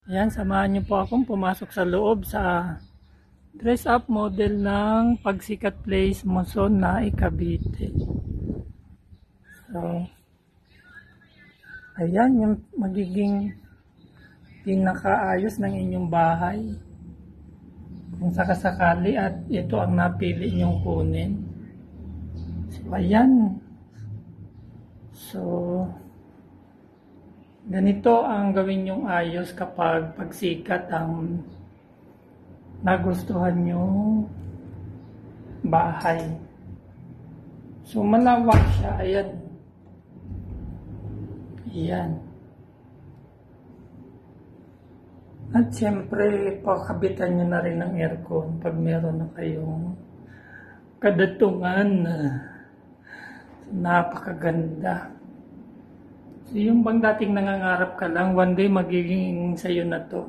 Ayan, samahan niyo po akong pumasok sa loob sa dress-up model ng Pagsikat Place, Monson na Cavite. So, ayan yung magiging pinakaayos ng inyong bahay. Kung sakasakali at ito ang napili niyong kunin. So, ayan. So, ganito ang gawin yung ayos kapag pagsikat ang nagustuhan yung bahay. So malawak siya, ayan. Ayan. At siyempre, pakabitan nyo na rin ng aircon pag meron na kayong kadatungan. Napakaganda. So, yung bang dating nangangarap ka lang, one day magiging sa'yo na to.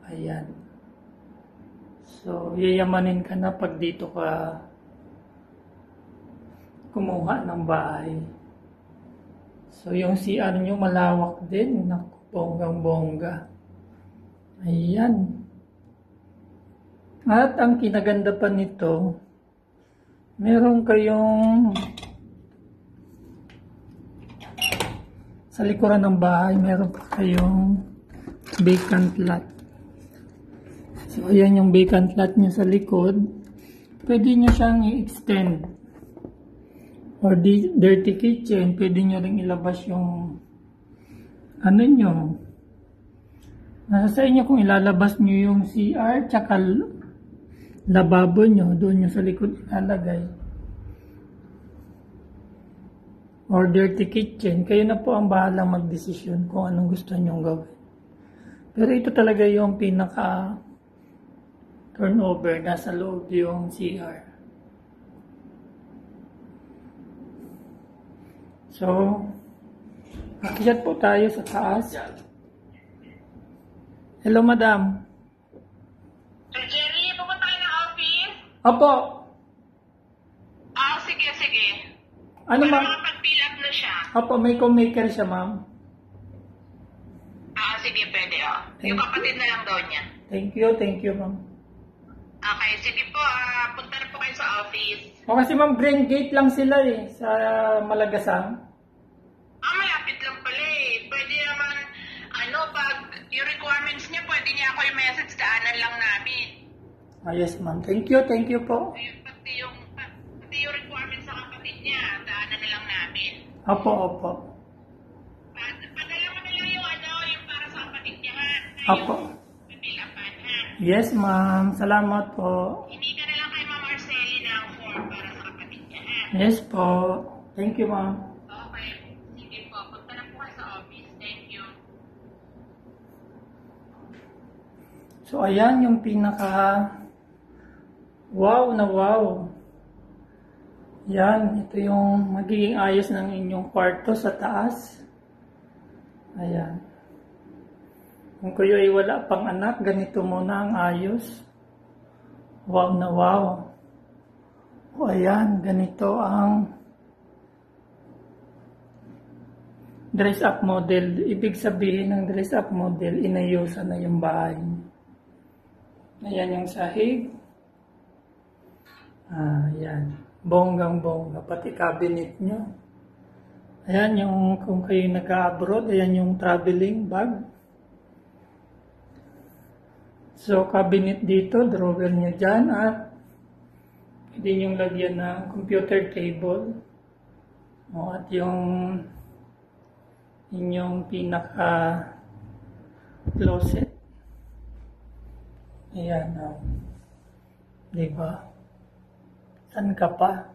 Ayan. So, yayamanin ka na pag dito ka kumuha ng bahay. So, yung CR nyo malawak din. Naku, bonggang-bongga. Ayan. At ang kinaganda pa nito, meron kayong sa likuran ng bahay, meron pa kayong vacant lot. So, ayan yung vacant lot nyo sa likod. Pwede nyo siyang i-extend. Or dirty kitchen, pwede nyo rin ilabas yung ano nyo. Nasa sa inyo kung ilalabas nyo yung CR, tsaka lababo nyo, doon nyo sa likod ilalagay. Or dirty kitchen, kayo na po ang bahalang magdesisyon kung anong gusto nyong gawin. Pero ito talaga yung pinaka turnover, nasa loob yung CR. So, akyat po tayo sa taas. Hello, madam. Sir Jerry, pupunta kayo ng office? Opo. Sige. Ano, ma'am? Makapag-fill up na siya. Opo, may co-maker siya, ma'am. Sige, pwede Yung kapatid na lang daw niya. Thank you, ma'am. Okay, sige po. Punta na po kayo sa office. O kasi ma'am, Green Gate lang sila sa Malagasang. Malapit lang pala Pwede naman, pag yung requirements niya, pwede niya ako yung message, daanan lang namin. Yes, ma'am. Thank you po. Pati yung requirements sa kapatid niya, daanan na lang namin. Opo. Padala mo na lang yung para sa kapatid niya, ha? Opo. Fill upan, ha? Yes, ma'am. Salamat po. Hindi ka na lang kay Ma'am Marceli ng form para sa kapatid niya, ha? Yes po. Thank you, ma'am. Okay. Sige po. Punta na po kayo sa office. Thank you. So, ayan yung pinaka wow na wow. Yan. Ito yung magiging ayos ng inyong kwarto sa taas. Ayan. Kung kayo ay wala pang anak, ganito muna ang ayos. Wow na wow. O ayan, ganito ang dress-up model. Ibig sabihin ng dress-up model, inayusan na yung bahay. Ayan yung sahig. Ayan. Bonggang-bongga. Pati cabinet nyo. Ayan yung, kung kayo nag-abroad, ayan yung traveling bag. So, cabinet dito, drawer nyo dyan, at pwede nyo lagyan ng computer table. At yung inyong pinaka closet. Ayan, diba? Saan ka pa?